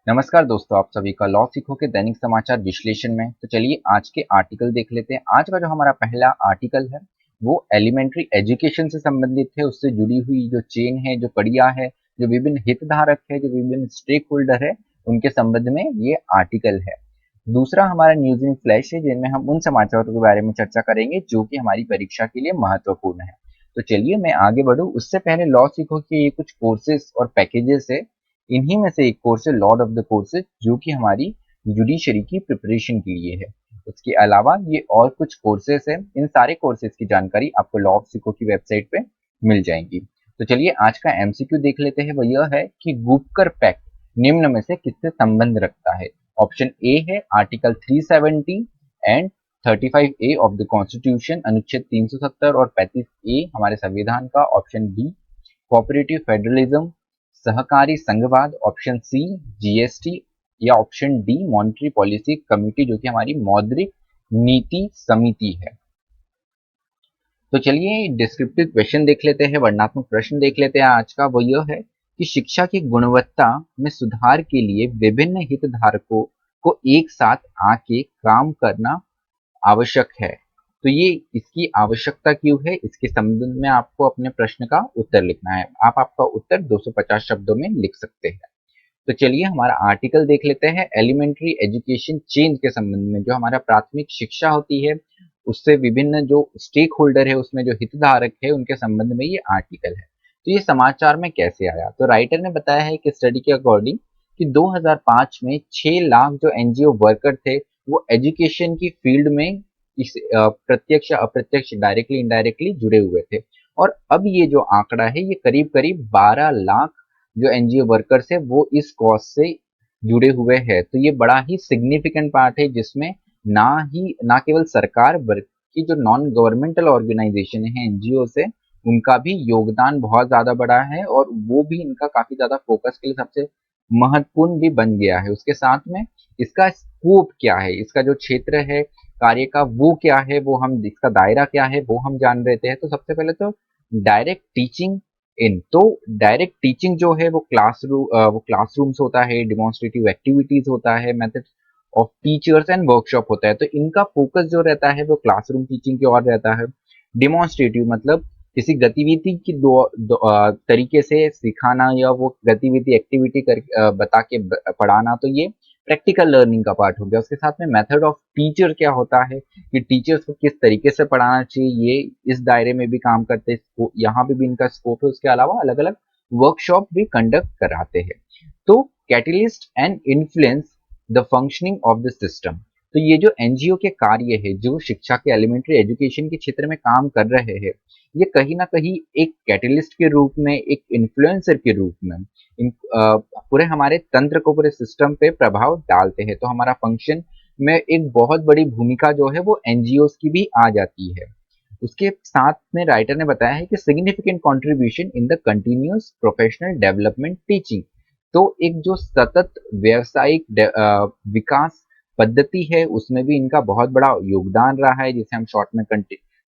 नमस्कार दोस्तों, आप सभी का लॉ सीखो के दैनिक समाचार विश्लेषण में। तो चलिए आज के आर्टिकल देख लेते हैं। आज का जो हमारा पहला आर्टिकल है वो एलिमेंट्री एजुकेशन से संबंधित है। उससे जुड़ी हुई जो चेन है, जो कड़ियां है, जो विभिन्न हितधारक है, जो विभिन्न स्टेक होल्डर है, उनके संबंध में ये आर्टिकल है। दूसरा हमारा न्यूज इन फ्लैश है, जिनमें हम उन समाचारों के बारे में चर्चा करेंगे जो कि हमारी परीक्षा के लिए महत्वपूर्ण है। तो चलिए मैं आगे बढ़ूं उससे पहले लॉ सीखो के ये कुछ कोर्सेज और पैकेजेस है। इन्हीं में से एक कोर्स है लॉर्ड ऑफ द कोर्सेज, जो कि हमारी जुडिशरी की प्रिपरेशन के लिए है। उसके अलावा ये और कुछ कोर्सेज है। इन सारे कोर्सेज की जानकारी आपको लॉ ऑफ सीखो की वेबसाइट पे मिल जाएंगी। तो चलिए आज का एमसीक्यू देख लेते हैं। वो यह है कि गुपकर पैक्ट निम्न में से किससे संबंध रखता है। ऑप्शन ए है article 370 and 35A of the constitution, अनुच्छेद 370 और 35A हमारे संविधान का। ऑप्शन बी कोऑपरेटिव फेडरलिज्म, सहकारी संघवाद। ऑप्शन सी जीएसटी, या option D monetary policy committee, जो कि हमारी मौद्रिक नीति समिति है। तो चलिए डिस्क्रिप्टिव क्वेश्चन देख लेते हैं, वर्णनात्मक प्रश्न देख लेते हैं। आज का वो यह है कि शिक्षा की गुणवत्ता में सुधार के लिए विभिन्न हितधारकों को एक साथ आके काम करना आवश्यक है। तो ये इसकी आवश्यकता क्यों है, इसके संबंध में आपको अपने प्रश्न का उत्तर लिखना है। आप आपका उत्तर 250 शब्दों में लिख सकते हैं। तो चलिए हमारा आर्टिकल देख लेते हैं। एलिमेंट्री एजुकेशन चेन के संबंध में जो हमारा प्राथमिक शिक्षा होती है, उससे विभिन्न जो स्टेक होल्डर है, उसमें जो हितधारक है, उनके संबंध में ये आर्टिकल है। तो ये समाचार में कैसे आया, तो राइटर ने बताया है कि स्टडी के अकॉर्डिंग कि 2005 में 6 लाख जो एनजीओ वर्कर थे वो एजुकेशन की फील्ड में इस प्रत्यक्ष अप्रत्यक्ष डायरेक्टली इनडायरेक्टली जुड़े हुए थे। और अब ये जो आंकड़ा है ये करीब करीब 12 लाख जो एनजीओ वर्कर्स है वो इस कॉज से जुड़े हुए हैं। तो ये बड़ा ही सिग्निफिकेंट पार्ट है, जिसमें ना केवल सरकार बल्कि जो नॉन गवर्नमेंटल ऑर्गेनाइजेशन है एनजीओ से, उनका भी योगदान बहुत ज्यादा बड़ा है और वो भी इनका काफी ज्यादा फोकस के लिए सबसे महत्वपूर्ण भी बन गया है। उसके साथ में इसका स्कोप क्या है, इसका जो क्षेत्र है कार्य का वो क्या है, वो हम इसका दायरा क्या है वो हम जान लेते हैं। तो सबसे पहले तो डायरेक्ट टीचिंग इन, तो डायरेक्ट टीचिंग जो है वो क्लासरूम्स होता है, डिमॉन्स्ट्रेटिव एक्टिविटीज होता है, method of teachers and workshop होता है। तो इनका फोकस जो रहता है वो क्लासरूम टीचिंग की ओर रहता है। डिमॉन्स्ट्रेटिव मतलब किसी गतिविधि की तरीके से सिखाना या वो गतिविधि एक्टिविटी कर बता के पढ़ाना, तो ये प्रैक्टिकल लर्निंग का पार्ट हो गया। उसके साथ में मेथड ऑफ टीचर क्या होता है कि टीचर्स को किस तरीके से पढ़ाना चाहिए, ये इस दायरे में भी काम करते हैं, यहाँ पे भी इनका स्कोप है। उसके अलावा अलग अलग वर्कशॉप भी कंडक्ट कराते हैं। तो catalyst and influence the functioning of the system, तो ये जो एनजीओ के कार्य है जो शिक्षा के एलिमेंट्री एजुकेशन के क्षेत्र में काम कर रहे हैं, ये कहीं ना कहीं एक कैटलिस्ट के रूप में, एक इन्फ्लुएंसर के रूप में पूरे हमारे तंत्र को, पूरे सिस्टम पे प्रभाव डालते हैं। तो हमारा फंक्शन में एक बहुत बड़ी भूमिका जो है वो एनजीओ की भी आ जाती है। उसके साथ में राइटर ने बताया है कि significant contribution in the continuous professional development teaching, तो एक जो सतत व्यावसायिक विकास पद्धति है उसमें भी इनका बहुत बड़ा योगदान रहा है, जिसे हम शॉर्ट में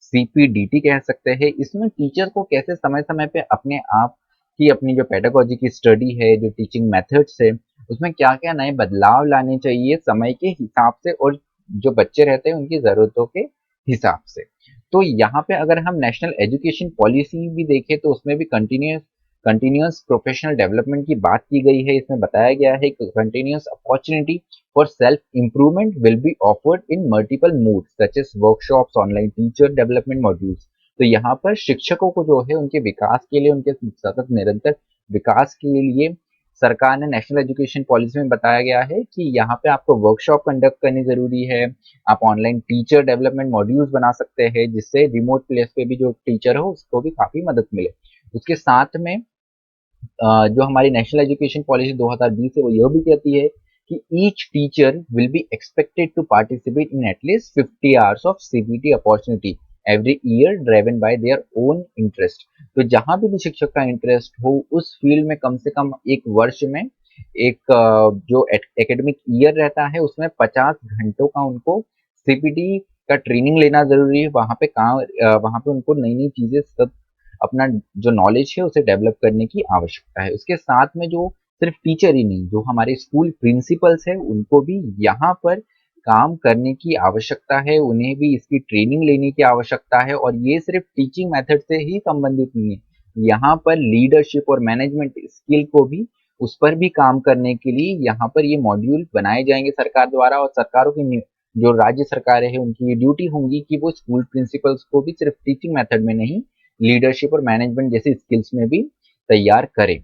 सीपीडीटी कह सकते हैं। इसमें टीचर को कैसे समय समय पे अपने आप की अपनी जो पेडागोजी की स्टडी है, जो टीचिंग मेथड्स है, उसमें क्या क्या नए बदलाव लाने चाहिए समय के हिसाब से और जो बच्चे रहते हैं उनकी जरूरतों के हिसाब से। तो यहाँ पे अगर हम नेशनल एजुकेशन पॉलिसी भी देखें तो उसमें भी कंटिन्यूअस प्रोफेशनल डेवलपमेंट की बात की गई है। इसमें बताया गया है कि continuous opportunity for self improvement will be offered in multiple modes such as workshops, online teacher development modules. तो यहाँ पर शिक्षकों को जो है उनके विकास के लिए, उनके सतत निरंतर विकास के लिए सरकार ने नेशनल एजुकेशन पॉलिसी में बताया गया है कि यहाँ पे आपको वर्कशॉप कंडक्ट करनी जरूरी है। आप ऑनलाइन टीचर डेवलपमेंट मॉड्यूल्स बना सकते हैं, जिससे रिमोट प्लेस पे भी जो टीचर हो उसको भी काफी मदद मिले। उसके साथ में जो हमारी नेशनल एजुकेशन पॉलिसी 2020 है वो यह भी कहती है कि each teacher will be expected to participate in at least 50 hours of CBT opportunity every year driven by their own interest. तो जहां भी शिक्षक का इंटरेस्ट हो उस फील्ड में कम से कम एक वर्ष में एक जो एकेडमिक ईयर रहता है उसमें 50 घंटों का उनको सीपीटी का ट्रेनिंग लेना जरूरी है। वहां पे उनको नई नई चीजें अपना जो नॉलेज है उसे डेवलप करने की आवश्यकता है। उसके साथ में जो सिर्फ टीचर ही नहीं, जो हमारे स्कूल प्रिंसिपल्स है उनको भी यहाँ पर काम करने की आवश्यकता है, उन्हें भी इसकी ट्रेनिंग लेने की आवश्यकता है। और ये सिर्फ टीचिंग मेथड से ही संबंधित नहीं है, यहाँ पर लीडरशिप और मैनेजमेंट स्किल को भी, उस पर भी काम करने के लिए यहाँ पर ये मॉड्यूल बनाए जाएंगे सरकार द्वारा। और सरकारों की जो राज्य सरकारें हैं उनकी ये ड्यूटी होंगी कि वो स्कूल प्रिंसिपल्स को भी सिर्फ टीचिंग मेथड में नहीं, लीडरशिप और मैनेजमेंट जैसी स्किल्स में भी तैयार करें।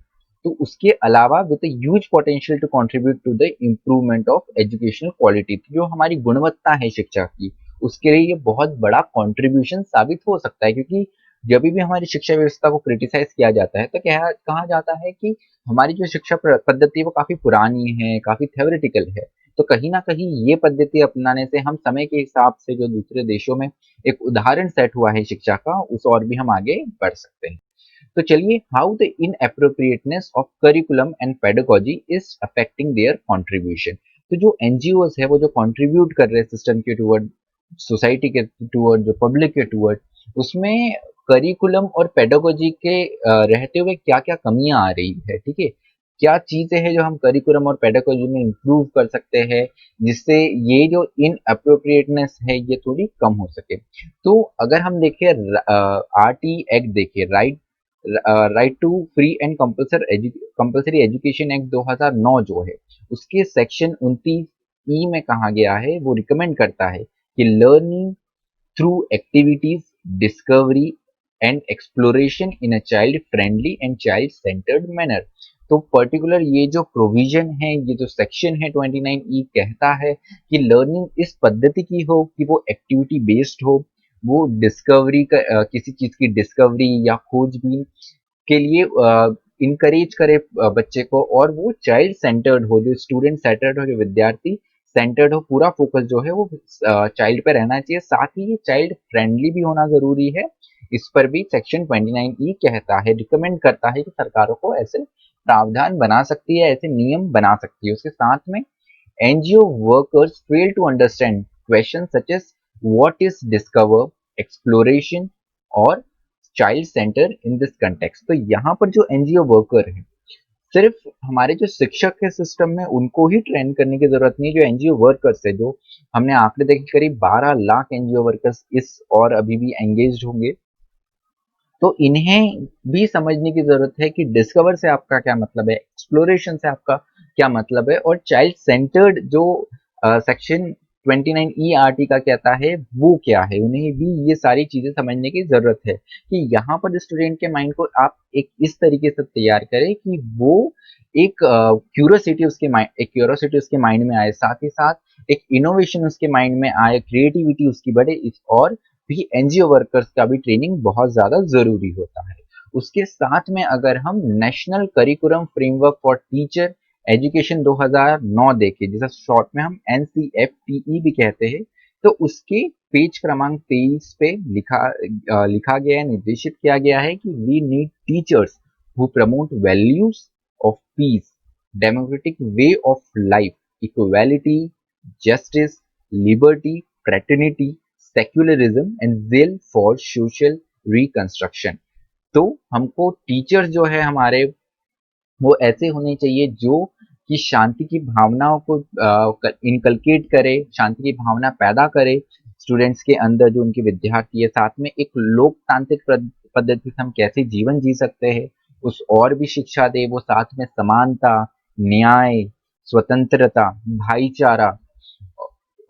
तो उसके अलावा with huge potential to contribute to the improvement of educational quality, जो हमारी गुणवत्ता है शिक्षा की, उसके लिए ये बहुत बड़ा कंट्रीब्यूशन साबित हो सकता है। क्योंकि जब भी हमारी शिक्षा व्यवस्था को क्रिटिसाइज किया जाता है तो कहा जाता है कि हमारी जो शिक्षा पद्धति है वो काफी पुरानी है, काफी थ्योरेटिकल है। तो कहीं ना कहीं ये पद्धति अपनाने से हम समय के हिसाब से जो दूसरे देशों में एक उदाहरण सेट हुआ है शिक्षा का, उस और भी हम आगे बढ़ सकते हैं। तो चलिए, how the inappropriateness of curriculum and pedagogy is affecting their contribution. तो जो एनजीओज है वो जो कंट्रीब्यूट कर रहे हैं सिस्टम के टूवर्ड, सोसाइटी के टूवर्ड, जो पब्लिक के टूवर्ड, उसमें करिकुलम और पेडागोजी के रहते हुए क्या क्या कमियां आ रही है, ठीक है, क्या चीजें हैं जो हम करिकुलम और पेडागोजी में इम्प्रूव कर सकते हैं जिससे ये जो इन अप्रोप्रिएटनेस है ये थोड़ी कम हो सके। तो अगर हम देखें आरटी एक्ट, देखिए right to free and compulsory education act 2009 जो है, उसके सेक्शन 29 ई में कहा गया है, वो रिकमेंड करता है कि learning through activities, discovery and exploration in a child friendly and child centred manner. तो पर्टिकुलर ये जो प्रोविजन है, ये जो सेक्शन है 29 ई कहता है कि लर्निंग इस पद्धति की हो कि वो एक्टिविटी बेस्ड हो, वो डिस्कवरी का किसी चीज की डिस्कवरी या खोजबीन के लिए इनकरेज करे बच्चे को, और वो चाइल्ड सेंटर्ड हो, जो स्टूडेंट सेंटर्ड हो, जो विद्यार्थी सेंटर्ड हो, पूरा फोकस जो है वो चाइल्ड पे रहना चाहिए। साथ ही ये चाइल्ड फ्रेंडली भी होना जरूरी है। इस पर भी सेक्शन 29 ई कहता है, रिकमेंड करता है कि सरकारों को ऐसे प्रावधान बना सकती है, ऐसे नियम बना सकती है। उसके साथ में NGO workers fail to understand question such as what is discover, exploration और child centre in this context. तो यहाँ पर जो एनजीओ वर्कर है, सिर्फ हमारे जो शिक्षक है सिस्टम में उनको ही ट्रेन करने की जरूरत नहीं है। जो एनजीओ वर्कर्स है, जो हमने आंकड़े देखे, करीब 12 लाख एनजीओ वर्कर्स इस और अभी भी एंगेज होंगे, तो इन्हें भी समझने की जरूरत है कि डिस्कवर से आपका क्या मतलब है, एक्सप्लोरेशन से आपका क्या मतलब है, और चाइल्ड सेंटर्ड जो सेक्शन 29 ई आर टी का कहता है वो क्या है। उन्हें भी ये सारी चीजें समझने की जरूरत है कि यहाँ पर स्टूडेंट के माइंड को आप एक इस तरीके से तैयार करें कि वो एक क्यूरोसिटी उसके माइंड में आए, साथ ही साथ एक इनोवेशन उसके माइंड में आए, क्रिएटिविटी उसकी बढ़े। और भी एनजीओ वर्कर्स का भी ट्रेनिंग बहुत ज्यादा जरूरी होता है। उसके साथ में अगर हम national curriculum framework for teacher education 2009 देखें, जिसे शॉर्ट में हम एनसीएफटीई भी कहते हैं, तो उसके पेज क्रमांक 23 पे लिखा गया है, निर्देशित किया गया है कि we need teachers who promote values of peace, democratic way of life, equality, justice, liberty, fraternity, secularism and zeal for social reconstruction. तो हमको टीचर्स जो है हमारे, वो ऐसे होने चाहिए जो कि शांति की भावनाओं को इनकलकेट करे, शांति की भावना पैदा करे स्टूडेंट्स के अंदर, जो उनके विद्यार्थी है। साथ में एक लोकतांत्रिक पद्धति से हम कैसे जीवन जी सकते हैं उस और भी शिक्षा दे। वो साथ में समानता, न्याय, स्वतंत्रता, भाईचारा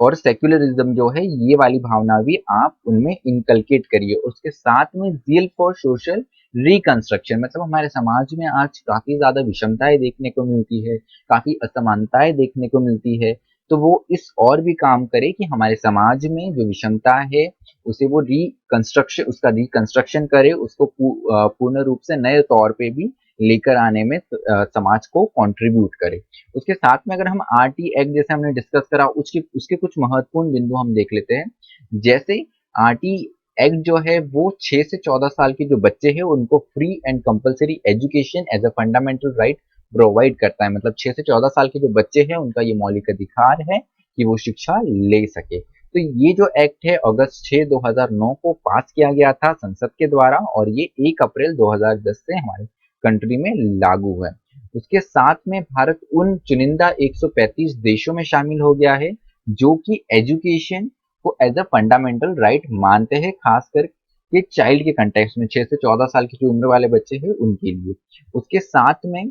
और सेक्युलरिज्म जो है, ये वाली भावना भी आप उनमें इनकलकेट करिए। उसके साथ में zeal फॉर सोशल रिकंस्ट्रक्शन, मतलब हमारे समाज में आज काफी ज्यादा विषमताएं देखने को मिलती है, काफी असमानताएं देखने को मिलती है। तो वो इस और भी काम करे कि हमारे समाज में जो विषमता है उसे वो उसका रिकंस्ट्रक्शन करे, उसको पूर्ण रूप से नए तौर पे भी लेकर आने में समाज को कंट्रीब्यूट करे। उसके साथ में अगर हम आरटी एक्ट जैसे हमने डिस्कस करा, उसके उसके कुछ महत्वपूर्ण बिंदु हम देख लेते हैं। जैसे आरटी एक्ट जो है वो 6 से 14 साल के जो बच्चे हैं उनको free and compulsory education as a fundamental right provide करता है। मतलब 6 से 14 साल के जो बच्चे हैं उनका ये मौलिक अधिकार है कि वो शिक्षा ले सके। तो ये जो एक्ट है अगस्त 6 2009 को पास किया गया था संसद के द्वारा, और ये 1 अप्रैल 2010 से हमारे कंट्री में लागू है। उसके साथ में भारत उन चुनिंदा 135 देशों में शामिल हो गया है जो कि एजुकेशन को एज अ फंडामेंटल राइट मानते हैं, खासकर के चाइल्ड के कंटेक्स्ट में 6 से 14 साल की जो उम्र वाले बच्चे हैं उनके लिए। उसके साथ में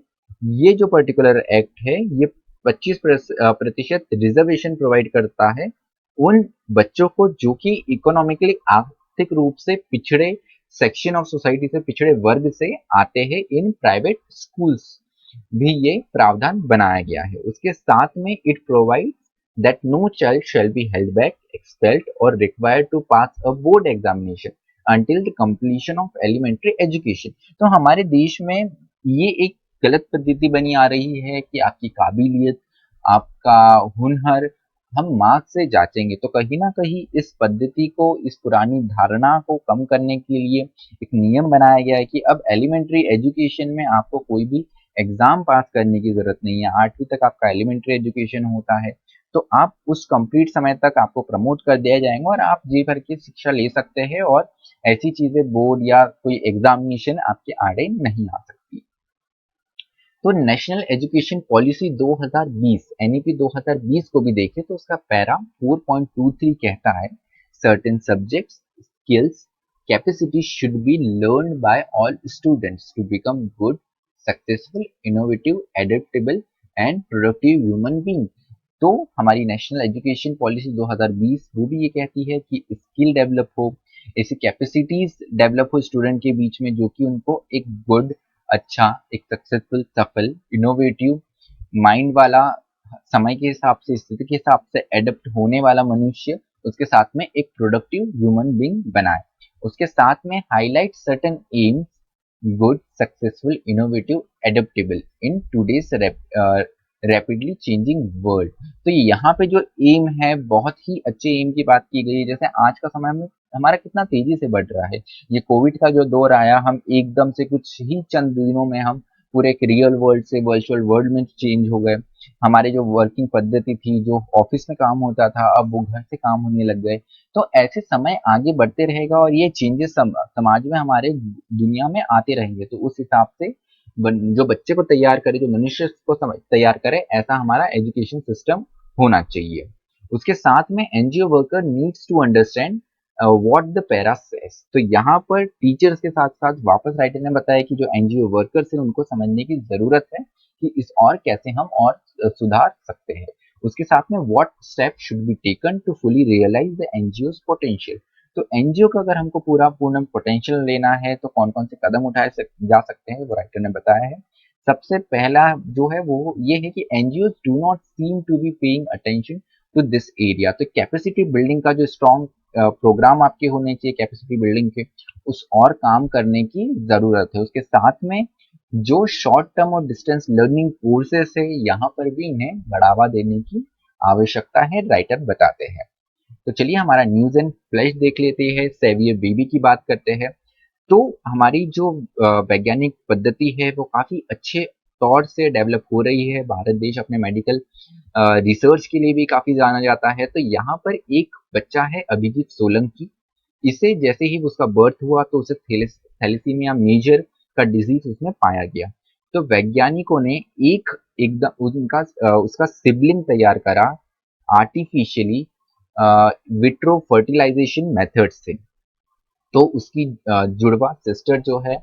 ये जो पर्टिकुलर एक्ट है ये 25% रिजर्वेशन प्रोवाइड करता है उन बच्चों को जो कि इकोनॉमिकली आर्थिक रूप से पिछड़े सेक्शन ऑफ सोसाइटी से, पिछड़े वर्ग से आते हैं। इन प्राइवेट स्कूल्स भी ये प्रावधान बनाया गया है। उसके साथ में it provide that no child shall be held back, expelled or required to pass a board examination until the completion of elementary education। तो हमारे देश में ये एक गलत पद्धति बनी आ रही है कि आपकी काबिलियत, आपका हुनर हम मार्क्स से जांचेंगे। तो कहीं ना कहीं इस पद्धति को, इस पुरानी धारणा को कम करने के लिए एक नियम बनाया गया है कि अब एलिमेंट्री एजुकेशन में आपको कोई भी एग्जाम पास करने की जरूरत नहीं है। 8वीं तक आपका एलिमेंट्री एजुकेशन होता है, तो आप उस कंप्लीट समय तक आपको प्रमोट कर दिया जाएगा और आप जी भर की शिक्षा ले सकते हैं और ऐसी चीजें बोर्ड या कोई एग्जामिनेशन आपके आड़े नहीं आ सकती। तो नेशनल एजुकेशन पॉलिसी 2020 एनईपी 2020 को भी देखें तो उसका पैरा 4.23 कहता है certain subjects, skills, capacity should be learn by all students to become good, successful, innovative, adaptable and productive human being. तो हमारी नेशनल एजुकेशन पॉलिसी 2020 वो भी ये कहती है कि स्किल डेवलप हो, ऐसी कैपेसिटीज डेवलप हो स्टूडेंट के बीच में जो कि उनको एक गुड, अच्छा, एक सक्सेसफुल, सफल, इनोवेटिव माइंड वाला, समय के हिसाब से, स्थिति के हिसाब से एडप्ट होने वाला मनुष्य, उसके साथ में एक प्रोडक्टिव ह्यूमन बीइंग बनाए। उसके साथ में highlight certain AIIMS, good, successful, innovative, adaptable in today's rapidly changing world. तो यहाँ पे जो एम है बहुत ही अच्छे एम की बात की गई है। जैसे आज का समय में हमारा कितना तेजी से बढ़ रहा है, ये कोविड का जो दौर आया, हम एकदम से कुछ ही चंद दिनों में हम पूरे एक रियल वर्ल्ड से वर्चुअल वर्ल्ड में चेंज हो गए। हमारे जो वर्किंग पद्धति थी, जो ऑफिस में काम होता था, अब वो घर से काम होने लग गए। तो ऐसे समय आगे बढ़ते रहेगा और ये चेंजेस समाज में, हमारे दुनिया में आते रहेंगे। तो उस हिसाब से जो बच्चे को तैयार करे, जो मनुष्य को तैयार करे, ऐसा हमारा एजुकेशन सिस्टम होना चाहिए। उसके साथ में NGO worker needs to understand what the para says. तो यहाँ पर टीचर्स के साथ साथ वापस राइटर ने बताया कि जो एनजीओ वर्कर्स है उनको समझने की जरूरत है कि इस और कैसे हम और सुधार सकते हैं। उसके साथ में what step should be taken to fully realise the NGO potential. तो एनजीओ का अगर हमको पूरा पूर्ण पोटेंशियल लेना है तो कौन कौन से कदम उठाए जा सकते हैं, वो राइटर ने बताया है। सबसे पहला जो है वो ये है कि NGO do not seem to be paying attention to this area. तो कैपेसिटी बिल्डिंग का जो स्ट्रॉन्ग प्रोग्राम आपके होने चाहिए, कैपेसिटी बिल्डिंग के, उस और काम करने की जरूरत है। उसके साथ में जो शॉर्ट टर्म और डिस्टेंस लर्निंग कोर्सेस है, यहाँ पर भी इन्हें बढ़ावा देने की आवश्यकता है, राइटर बताते हैं। तो चलिए हमारा न्यूज एंड फ्लैश देख लेते हैं, सेवियर बेबी की बात करते हैं। तो हमारी जो वैज्ञानिक पद्धति है वो काफी अच्छे तौर से डेवलप हो रही है। भारत देश अपने मेडिकल रिसर्च के लिए भी काफी जाना जाता है। तो यहाँ पर एक बच्चा है अभिजीत सोलंकी, इसे जैसे ही उसका बर्थ हुआ तो उसे थैलेसीमिया मेजर का डिजीज उसमें पाया गया। तो वैज्ञानिकों ने एक एकदम उनका उसका सिबलिंग तैयार करा आर्टिफिशियली विट्रो फर्टिलाइजेशन मेथड से। तो उसकी जुड़वा सिस्टर जो है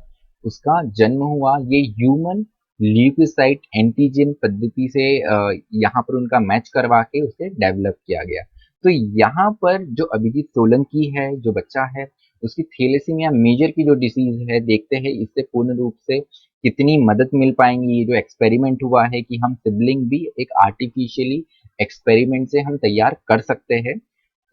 उसका जन्म हुआ ये ह्यूमन ल्यूकोसाइट एंटीजन पद्धति से, यहाँ पर उनका मैच करवा के उसे डेवलप किया गया। तो यहाँ पर जो अभिजीत सोलंकी है, जो बच्चा है, उसकी थैलेसीमिया मेजर की जो डिसीज है, देखते हैं इससे पूर्ण रूप से कितनी मदद मिल पाएंगी। ये जो एक्सपेरिमेंट हुआ है कि हम सिबलिंग भी एक आर्टिफिशियली एक्सपेरिमेंट से हम तैयार कर सकते हैं,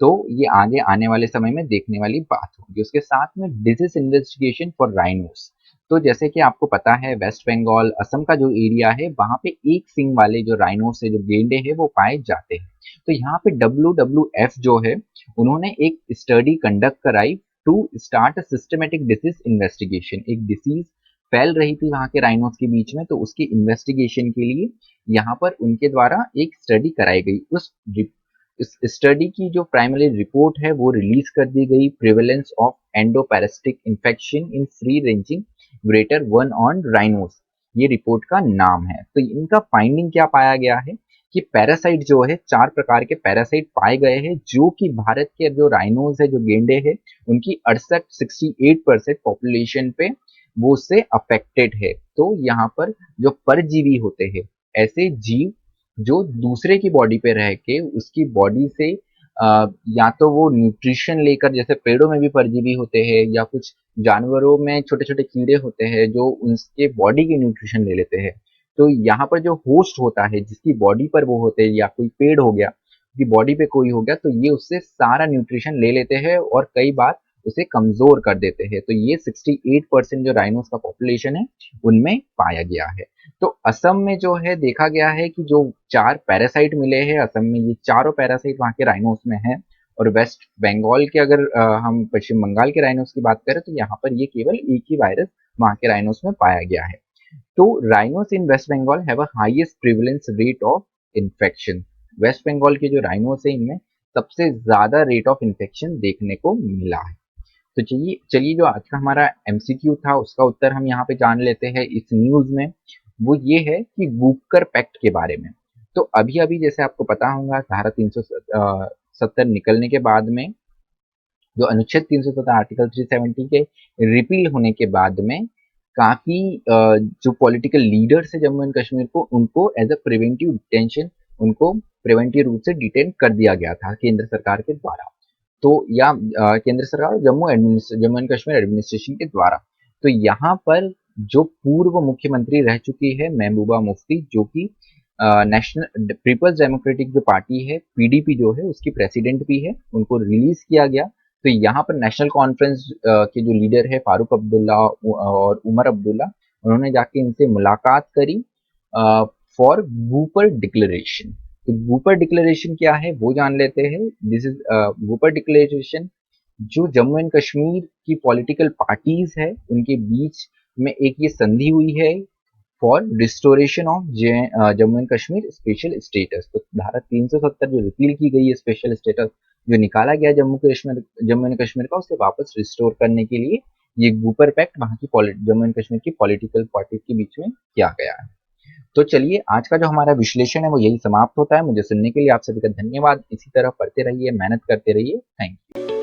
तो ये आगे आने वाले समय में देखने वाली बात होगी। उसके साथ में डिजीज इन्वेस्टिगेशन फॉर राइनोस। तो जैसे कि आपको पता है वेस्ट बंगाल, असम का जो एरिया है, वहां पे एक सिंग वाले जो राइनोस है, जो गेंडे हैं, वो पाए जाते हैं। तो यहाँ पे WWF जो है उन्होंने एक स्टडी कंडक्ट कराई to start a systematic disease investigation. एक डिसीज फैल रही थी वहां के राइनोस के बीच में, तो उसकी इन्वेस्टिगेशन के लिए यहाँ पर उनके द्वारा एक स्टडी कराई गई। उस इस स्टडी की जो प्राइमरी रिपोर्ट है वो रिलीज कर दी गई, prevalence of endoparasitic infection in free ranging greater one on rhinos. ये रिपोर्ट का नाम है। तो इनका फाइंडिंग क्या पाया गया है कि पैरासाइट जो है 4 प्रकार के पैरासाइट पाए गए हैं जो कि भारत के जो राइनोज है, जो गेंडे हैं, उनकी 68% पॉपुलेशन पे वो उससे अफेक्टेड है। तो यहाँ पर जो परजीवी होते हैं, ऐसे जीव जो दूसरे की बॉडी पे रह के उसकी बॉडी से या तो वो न्यूट्रिशन लेकर, जैसे पेड़ों में भी परजीवी होते हैं या कुछ जानवरों में छोटे छोटे कीड़े होते हैं जो उनके बॉडी की न्यूट्रिशन ले लेते हैं। तो यहाँ पर जो होस्ट होता है जिसकी बॉडी पर वो होते हैं, या कोई पेड़ हो गया कि बॉडी पे कोई हो गया, तो ये उससे सारा न्यूट्रिशन ले लेते हैं और कई बार उसे कमजोर कर देते हैं। तो ये 68% जो राइनोस का पॉपुलेशन है उनमें पाया गया है। तो असम में जो है देखा गया है कि जो 4 पैरासाइट मिले हैं असम में, ये चारों पैरासाइट वहाँ के राइनोस में है। और वेस्ट बंगाल के अगर हम पश्चिम बंगाल के राइनोस की बात करें तो यहाँ पर ये केवल एक ही वायरस वहाँ के राइनोस में पाया गया है। तो rhinos in West Bengal have a highest prevalence rate of infection. West Bengal के जो राइनोस है इनमें सबसे ज्यादा रेट ऑफ इन्फेक्शन देखने को मिला है। तो चलिए चलिए जो आज का हमारा एमसीक्यू था उसका उत्तर हम यहाँ पे जान लेते हैं इस न्यूज में। वो ये है कि वूकर पैक्ट के बारे में। तो अभी अभी जैसे आपको पता होगा धारा 370 निकलने के बाद में, जो अनुच्छेद 317 आर्टिकल 370 के रिपील होने के बाद में काफी जो पॉलिटिकल लीडर्स है जम्मू एंड कश्मीर को, उनको एज अ प्रिवेंटिव डिटेंशन, उनको प्रिवेंटिव रूप से डिटेन कर दिया गया था केंद्र सरकार के द्वारा। तो या केंद्र सरकार और जम्मू एंड कश्मीर एडमिनिस्ट्रेशन के द्वारा। तो यहाँ पर जो पूर्व मुख्यमंत्री रह चुकी है महबूबा मुफ्ती, जो कि नेशनल पीपल्स डेमोक्रेटिक जो पार्टी है पीडीपी जो है उसकी प्रेसिडेंट भी है, उनको रिलीज किया गया। तो यहाँ पर नेशनल कॉन्फ्रेंस के जो लीडर है फारूक अब्दुल्ला और उमर अब्दुल्ला, उन्होंने जाके इनसे मुलाकात करी फॉर वूपर डिक्लेरेशन। तो वूपर डिक्लेरेशन क्या है वो जान लेते हैं। दिस इज वूपर डिक्लेरेशन, जो जम्मू एंड कश्मीर की पॉलिटिकल पार्टीज है उनके बीच में एक ये संधि हुई है for restoration of Jammu and Kashmir special status. तो धारा 370 जो रिपील की गई है, स्पेशल स्टेटस जो निकाला गया जम्मू एंड कश्मीर का, उसे वापस रिस्टोर करने के लिए ये वूपर पैक्ट वहां की जम्मू एंड कश्मीर की पॉलिटिकल पार्टी के बीच में किया गया है। तो चलिए आज का जो हमारा विश्लेषण है वो यही समाप्त होता है। मुझे सुनने के लिए आप सभी का धन्यवाद। इसी तरह पढ़ते रहिए, मेहनत करते रहिए। Thank you.